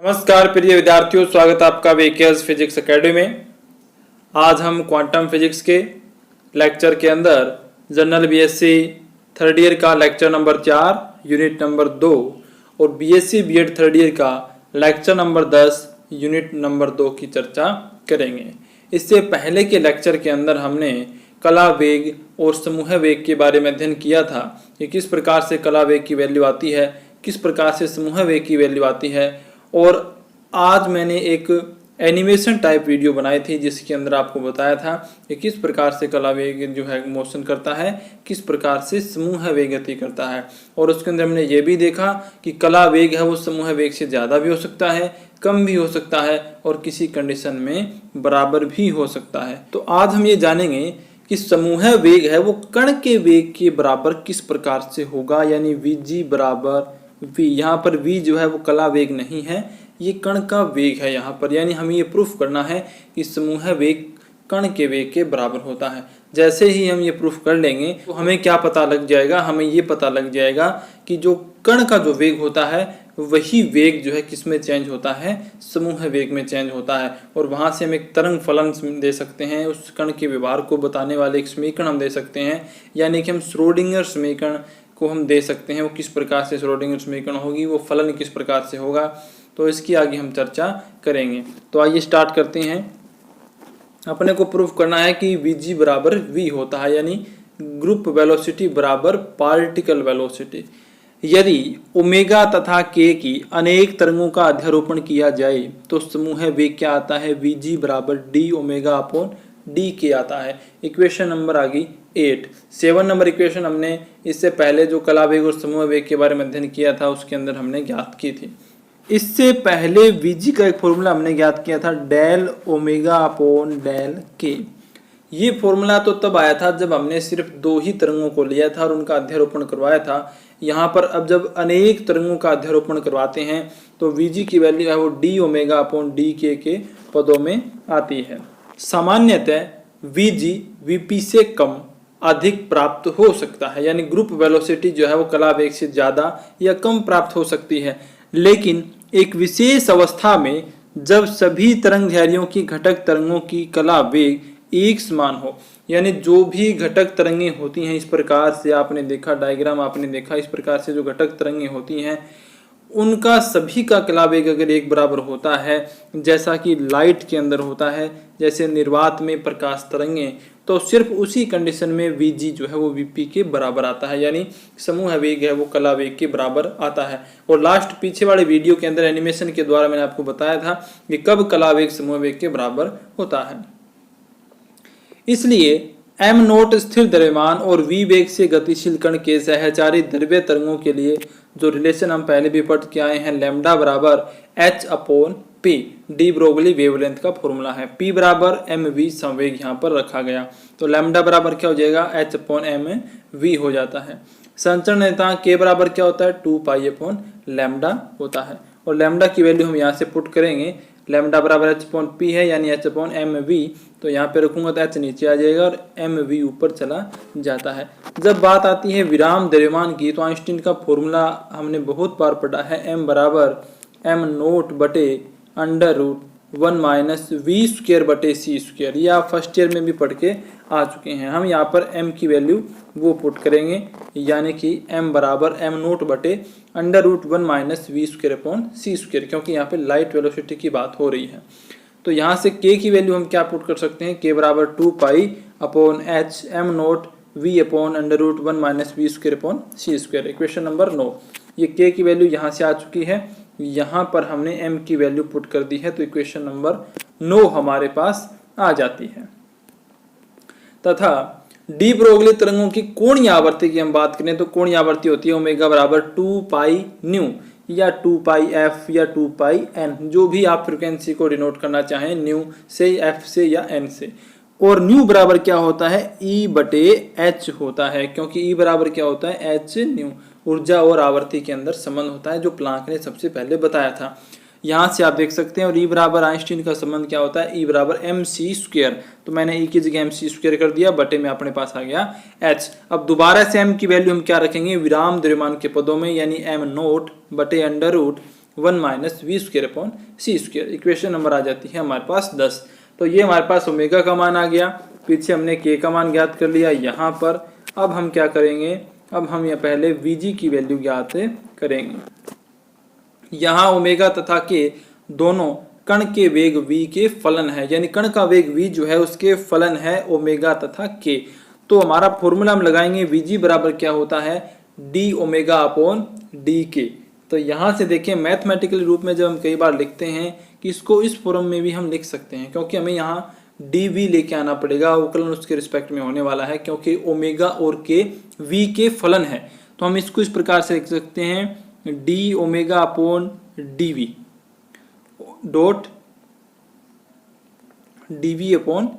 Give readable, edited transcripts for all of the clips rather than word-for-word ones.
नमस्कार प्रिय विद्यार्थियों, स्वागत है आपका वीकेएस फिजिक्स एकेडमी में। आज हम क्वांटम फिजिक्स के लेक्चर के अंदर जनरल बीएससी थर्ड ईयर का लेक्चर नंबर 4 यूनिट नंबर 2 और बीएससी बीएड थर्ड ईयर का लेक्चर नंबर 10 यूनिट नंबर 2 की चर्चा करेंगे। इससे पहले के लेक्चर के अंदर हमने कला वेग और समूह वेग के बारे में अध्ययन किया था कि किस प्रकार से कला वेग की वैल्यू आती है, किस प्रकार से समूह वेग की वैल्यू आती है। और आज मैंने एक एनिमेशन टाइप वीडियो बनाई थी जिसके अंदर आपको बताया था कि किस प्रकार से कला वेग जो है मोशन करता है, किस प्रकार से समूह वेग गति करता है। और उसके अंदर हमने ये भी देखा कि कला वेग है वो समूह वेग से ज़्यादा भी हो सकता है, कम भी हो सकता है और किसी कंडीशन में बराबर भी हो सकता है। तो आज हम ये जानेंगे कि समूह वेग है वो कण के वेग के बराबर किस प्रकार से होगा, यानी vg बराबर v। यहाँ पर v जो है वो कला वेग नहीं है, ये कण का वेग है यहाँ पर। यानी हमें ये प्रूफ करना है कि समूह वेग कण के वेग के बराबर होता है। जैसे ही हम ये प्रूफ कर लेंगे तो हमें क्या पता लग जाएगा, हमें ये पता लग जाएगा कि जो कण का जो वेग होता है वही वेग जो है किसमें चेंज होता है, समूह वेग में चेंज होता है। और वहाँ से हम एक तरंग फलन दे सकते हैं, उस कण के व्यवहार को बताने वाले एक समीकरण हम दे सकते हैं, यानी कि हम श्रोडिंगर समीकरण को हम दे सकते हैं। वो किस प्रकार से श्रोडिंगर समीकरण होगी, वो फलन किस प्रकार से होगा, तो इसकी आगे हम चर्चा करेंगे। तो आइए स्टार्ट करते हैं। अपने को प्रूफ करना है कि vg बराबर v होता है, यानी ग्रुप वेलोसिटी बराबर पार्टिकल वेलोसिटी। यदि ओमेगा तथा k की अनेक तरंगों का अध्यारोपण किया जाए तो समूह वेग क्या आता है, vg बराबर d ओमेगा अपॉन डी के आता है। इक्वेशन नंबर आ गई 8। 7 नंबर इक्वेशन हमने इससे पहले जो कला वेग और समूह वेग के बारे में अध्ययन किया था उसके अंदर हमने ज्ञात की थी। इससे पहले vg का एक फॉर्मूला हमने ज्ञात किया था, डेल ओमेगा अपॉन डेल के। ये फॉर्मूला तो तब आया था जब हमने सिर्फ 2 ही तरंगों को लिया था और उनका अध्यारोपण करवाया था। यहाँ पर अब जब अनेक तरंगों का अध्यारोपण करवाते हैं तो vg की वैल्यू है वो d ओमेगा अपॉन डी के पदों में आती है। सामान्यतः vg vp से कम अधिक प्राप्त हो सकता है, यानी ग्रुप वेलोसिटी जो है वो कला वेग से ज़्यादा या कम प्राप्त हो सकती है। लेकिन एक विशेष अवस्था में जब सभी तरंगदैर्घ्यों की घटक तरंगों की कला वेग एक समान हो, यानी जो भी घटक तरंगें होती हैं, इस प्रकार से आपने देखा डायग्राम आपने देखा, इस प्रकार से जो घटक तरंगें होती हैं उनका सभी का कला वेग अगर एक बराबर होता है, जैसा कि लाइट के अंदर होता है, जैसे निर्वात में प्रकाश तरंगें, तो सिर्फ उसी कंडीशन में vg जो है वो vp के बराबर आता है, यानी समूह वेग है वो कला वेग के बराबर आता है। और लास्ट पीछे वाले वीडियो के अंदर एनिमेशन के द्वारा मैंने आपको बताया था कि कब कला वेग समूह वेग के बराबर होता है। इसलिए m नोट स्थिर द्रव्यमान और v वेग से गतिशील कण के सहचारी द्रव्य तरंगों के लिए जो रिलेशन हम पहले भी पढ़ के आए हैं, लैम्डा बराबर h upon p, de Broglie wavelength का फॉर्मूला है। p बराबर mv संवेग यहाँ पर रखा गया, तो लैम्डा बराबर क्या हो जाएगा, h अपॉन mv हो जाता है। संचरण नियतांक k बराबर क्या होता है, 2 पाई अपॉन लैम्डा होता है। और लैम्डा की वैल्यू हम यहाँ से पुट करेंगे, लैम्डा बराबर h अपॉन p है, यानी h अपॉन mv, तो यहाँ पे रखूंगा तो h नीचे आ जाएगा और mv ऊपर चला जाता है। जब बात आती है विराम द्रव्यमान की तो आइंस्टीन का फॉर्मूला हमने बहुत बार पढ़ा है, m बराबर m नोट बटे under root 1 minus V square बटे सी स्क्वेयर। ये आप फर्स्ट ईयर में भी पढ़ के आ चुके हैं। हम यहाँ पर m की वैल्यू वो पुट करेंगे, यानी कि m बराबर m नोट बटे under root 1 minus V square upon C square, क्योंकि यहाँ पे लाइट वेलोसिटी की बात हो रही है। तो यहाँ से k की वैल्यू हम क्या पुट कर सकते हैं, k बराबर 2 pi upon h m naught v upon under root 1 minus V square upon C square. Equation number 9। ये k की वैल्यू यहाँ से आ चुकी है, यहाँ पर हमने m की वैल्यू पुट कर दी है, तो इक्वेशन नंबर 9 हमारे पास आ जाती है। तथा डी ब्रोगली तरंगों की कोणीय आवृत्ति की हम बात करें तो कोणीय आवृत्ति होती है ओमेगा बराबर 2 पाई न्यू या 2 पाई एफ या 2 पाई एन, जो भी आप फ्रिक्वेंसी को डिनोट करना चाहें, न्यू से, एफ से या एन से। और न्यू बराबर क्या होता है, ई बटे एच होता है, क्योंकि ई बराबर क्या होता है, एच न्यू, ऊर्जा और आवर्ती के अंदर संबंध होता है जो प्लांक ने सबसे पहले बताया था। यहाँ से आप देख सकते हैं। और ई बराबर आइंस्टीन का संबंध क्या होता है, ई बराबर एम सी स्क्वेयर, तो मैंने ई की जगह एम सी स्क्वेयर कर दिया, बटे में अपने पास आ गया एच। अब दोबारा से एम की वैल्यू हम क्या रखेंगे, विराम द्रव्यमान के पदों में, यानी एम नोट बटे under root 1 minus V square upon C square. Equation number आ जाती है हमारे पास 10। तो ये हमारे पास ओमेगा का मान आ गया, पीछे हमने के का मान ज्ञात कर लिया यहाँ पर। अब हम क्या करेंगे, अब हम यहाँ पहले वीजी की वैल्यू ज्ञात करेंगे। यहाँ ओमेगा तथा के दोनों कण के वेग v के फलन है, यानी कण का वेग v जो है उसके फलन है ओमेगा तथा k। तो हमारा फॉर्मूला हम लगाएंगे vg बराबर क्या होता है, d ओमेगा अपॉन डी के। तो यहाँ से देखिए मैथमेटिकल रूप में जब हम कई बार लिखते हैं कि इसको इस फॉर्म में भी हम लिख सकते हैं, क्योंकि हमें यहाँ dv लेके आना पड़ेगा, अवकलन उसके रिस्पेक्ट में होने वाला है, क्योंकि ओमेगा और k v के फलन है। तो हम इसको इस प्रकार से लिख सकते हैं d omega upon dv dot dv upon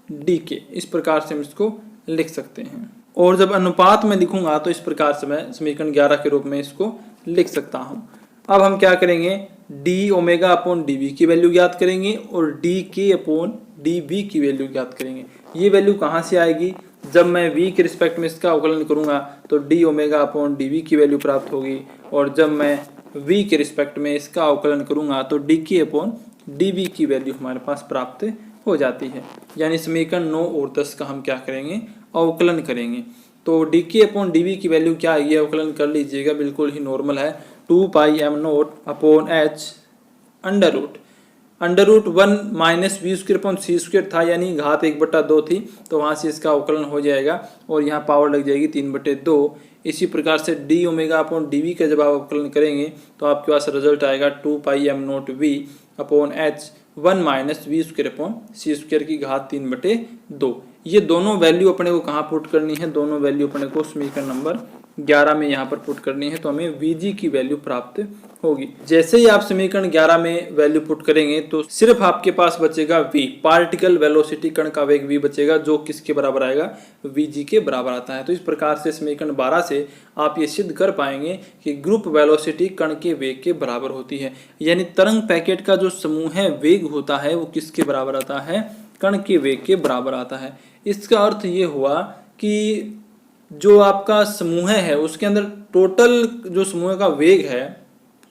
dk, इस प्रकार से हम इसको लिख सकते हैं। और जब अनुपात में लिखूंगा तो इस प्रकार से मैं समीकरण 11 के रूप में इसको लिख सकता हूं। अब हम क्या करेंगे, d ओमेगा अपॉन dv की वैल्यू ज्ञात करेंगे और dk अपॉन dv की वैल्यू ज्ञात करेंगे। ये वैल्यू कहाँ से आएगी, जब मैं v के रिस्पेक्ट में इसका अवकलन करूंगा तो d ओमेगा अपॉन dv की वैल्यू प्राप्त होगी, और जब मैं v के रिस्पेक्ट में इसका अवकलन करूंगा तो dk अपॉन dv की वैल्यू हमारे पास प्राप्त हो जाती है। यानी समीकरण 9 और 10 का हम क्या करेंगे, अवकलन करेंगे। तो dk अपॉन dv की वैल्यू क्या आएगी, अवकलन कर लीजिएगा, बिल्कुल ही नॉर्मल है, 2 pi m naught upon h under root 1 minus V square upon C square था, यानी घात 1/2 थी, तो वहाँ से इसका अवकलन हो जाएगा और यहाँ पावर लग जाएगी 3/2। इसी प्रकार से d ओमेगा अपॉन dv का जब आप अवकलन करेंगे तो आपके पास रिजल्ट आएगा 2 pi m naught v upon h 1 minus V square upon C square की घात 3/2। ये दोनों वैल्यू अपने को कहाँ पुट करनी है, दोनों वैल्यू अपने को समीकरण नंबर 11 में यहाँ पर पुट करनी है, तो हमें Vg की वैल्यू प्राप्त होगी। जैसे ही आप समीकरण 11 में वैल्यू पुट करेंगे तो सिर्फ आपके पास बचेगा v, पार्टिकल वेलोसिटी कण का वेग v बचेगा, जो किसके बराबर आएगा, Vg के बराबर आता है। तो इस प्रकार से समीकरण 12 से आप ये सिद्ध कर पाएंगे कि ग्रुप वेलोसिटी कण के वेग के बराबर होती है, यानी तरंग पैकेट का जो समूह है वेग होता है वो किसके बराबर आता है, कण के वेग के बराबर आता है। इसका अर्थ ये हुआ कि जो आपका समूह है उसके अंदर टोटल जो समूह का वेग है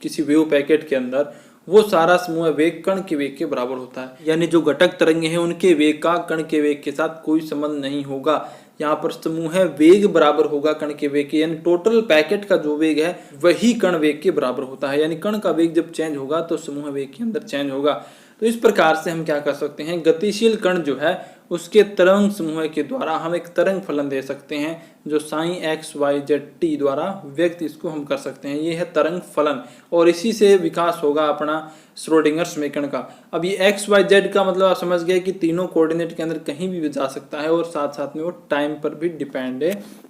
किसी वेव पैकेट के अंदर, वो सारा समूह वेग कण के वेग के बराबर होता है। यानी जो घटक तरंगे हैं उनके वेग का कण के वेग के साथ कोई संबंध नहीं होगा। यहाँ पर समूह वेग बराबर होगा कण के वेग के, यानी टोटल पैकेट का जो वेग है वही कण वेग के बराबर होता है। यानी कण का वेग जब चेंज होगा तो समूह वेग के अंदर चेंज होगा। तो इस प्रकार से हम क्या कर सकते हैं, गतिशील कण जो है उसके तरंग समूह के द्वारा हम एक तरंग फलन दे सकते हैं, जो sine X Y Z T द्वारा व्यक्त इसको हम कर सकते हैं। ये है तरंग फलन, और इसी से विकास होगा अपना श्रोडिंगर समीकरण का। अब ये एक्स वाई जेड का मतलब आप समझ गए कि तीनों कोऑर्डिनेट के अंदर कहीं भी जा सकता है, और साथ साथ में वो टाइम पर भी डिपेंड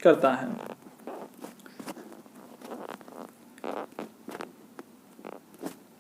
करता है।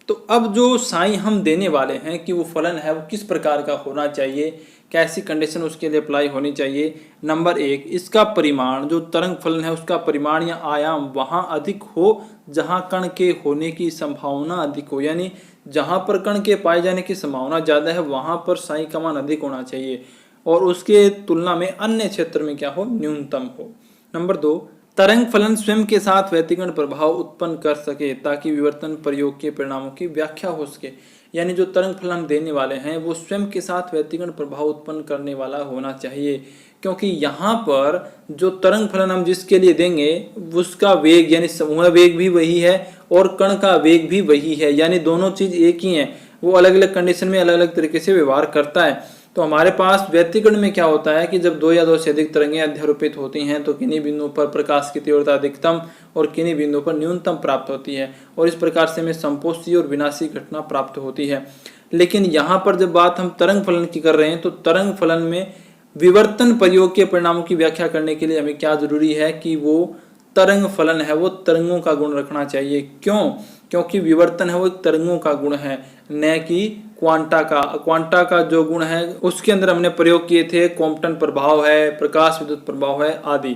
तो अब जो साइन हम देने वाले हैं कि वो फलन है वो किस प्रकार का होना चाहिए, कैसी कंडीशन उसके लिए अप्लाई होनी चाहिए। नंबर 1, इसका परिमाण, जो तरंग फलन है उसका परिमाण या आयाम वहां अधिक हो जहां कण के होने की संभावना अधिक हो, यानी जहां पर कण के पाए जाने की संभावना ज़्यादा है वहां पर साइन का मान अधिक होना चाहिए, और उसके तुलना में अन्य क्षेत्र में क्या हो, न्यूनतम हो। नंबर 2, तरंग फलन स्वयं के साथ व्यतिकरण प्रभाव उत्पन्न कर सके ताकि विवर्तन प्रयोग के परिणामों की व्याख्या हो सके। यानी जो तरंग फलन हम देने वाले हैं वो स्वयं के साथ व्यतिकरण प्रभाव उत्पन्न करने वाला होना चाहिए, क्योंकि यहाँ पर जो तरंग फलन हम जिसके लिए देंगे उसका वेग यानी समूह वेग भी वही है और कण का वेग भी वही है, यानी दोनों चीज एक ही है। वो अलग अलग कंडीशन में अलग अलग तरीके से व्यवहार करता है। तो हमारे पास व्यतिकरण में क्या होता है कि जब 2 या 2 से अधिक तरंगें अध्यारोपित होती हैं तो किन्हीं बिंदुओं पर प्रकाश की तीव्रता अधिकतम और किन्हीं बिंदुओं पर न्यूनतम प्राप्त होती है, और इस प्रकार से हमें संपोषी और विनाशी घटना प्राप्त होती है। लेकिन यहाँ पर जब बात हम तरंग फलन की कर रहे हैं तो तरंग फलन में विवर्तन प्रयोग के परिणामों की व्याख्या करने के लिए हमें क्या जरूरी है कि वो तरंग फलन है वो तरंगों का गुण रखना चाहिए। क्यों? क्योंकि विवर्तन है वो एक तरंगों का गुण है, न कि क्वांटा का जो गुण है उसके अंदर हमने प्रयोग किए थे, कॉम्पटन प्रभाव है, प्रकाश विद्युत प्रभाव है आदि।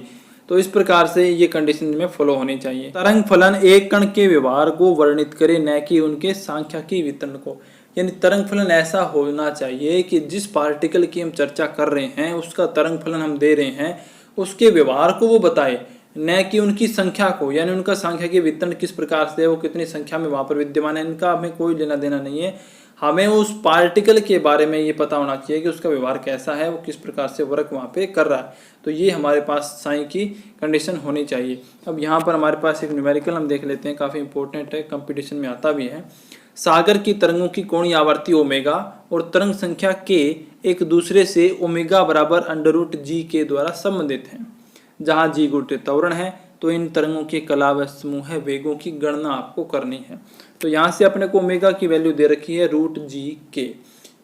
तो इस प्रकार से ये कंडीशन में फॉलो होनी चाहिए। तरंग फलन एक कण के व्यवहार को वर्णित करे, न कि उनके सांख्यिकी वितरण को। यानी तरंग फलन ऐसा होना चाहिए कि जिस पार्टिकल की हम चर्चा कर रहे हैं उसका तरंग फलन हम दे रहे हैं उसके व्यवहार को वो बताए, न कि उनकी संख्या को, यानी उनका सांख्यिकीय वितरण किस प्रकार से है, वो कितनी संख्या में वहाँ पर विद्यमान है, इनका हमें कोई लेना देना नहीं है। हमें उस पार्टिकल के बारे में ये पता होना चाहिए कि उसका व्यवहार कैसा है, वो किस प्रकार से वर्क वहाँ पे कर रहा है। तो ये हमारे पास साइन की कंडीशन होनी चाहिए। अब यहाँ पर हमारे पास एक न्यूमेरिकल हम देख लेते हैं, काफ़ी इंपॉर्टेंट है, कंपटीशन में आता भी है। सागर की तरंगों की कोणीय आवर्ती ओमेगा और तरंग संख्या के एक दूसरे से ओमेगा बराबर √g के द्वारा संबंधित हैं। जहाँ g गुरुत्वीय त्वरण है तो इन तरंगों के कलाव समूह वेगों की गणना आपको करनी है। तो यहाँ से अपने को ओमेगा की वैल्यू दे रखी है √g के।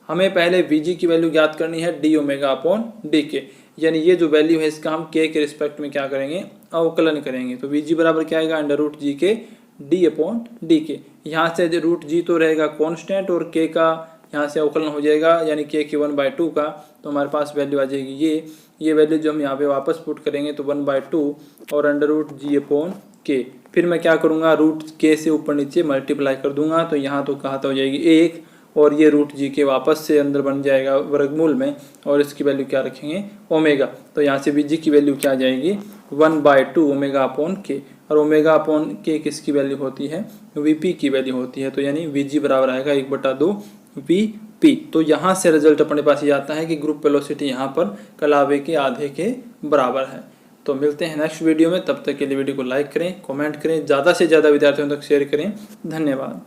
हमें पहले vg की वैल्यू ज्ञात करनी है d ओमेगा अपॉन डी के, यानी ये जो वैल्यू है इसका हम k के रिस्पेक्ट में क्या करेंगे, अवकलन करेंगे। तो vg बराबर क्या आएगा, √g के d अपॉन डी के। यहाँ से √g तो रहेगा कांस्टेंट और k का यहाँ से अवकलन हो जाएगा, यानी k की 1/2 का। तो हमारे पास वैल्यू आ जाएगी ये वैल्यू जो हम यहाँ पे वापस पुट करेंगे तो 1/2 और √g अपॉन k। फिर मैं क्या करूँगा, √k से ऊपर नीचे मल्टीप्लाई कर दूंगा, तो यहाँ तो कहा तो हो जाएगी 1 और ये √g के वापस से अंदर बन जाएगा वर्गमूल में, और इसकी वैल्यू क्या रखेंगे, ओमेगा। तो यहाँ से vg की वैल्यू क्या आ जाएगी, 1/2 ओमेगा अपॉन k। और ओमेगा अपॉन k किसकी वैल्यू होती है, vp की वैल्यू होती है। तो यानी vg बराबर आएगा 1/2 vp। तो यहाँ से रिजल्ट अपने पास ये आता है कि ग्रुप वेलोसिटी यहाँ पर कलावे के आधे के बराबर है। तो मिलते हैं नेक्स्ट वीडियो में, तब तक के लिए वीडियो को लाइक करें, कमेंट करें, ज़्यादा से ज़्यादा विद्यार्थियों तक शेयर करें। धन्यवाद।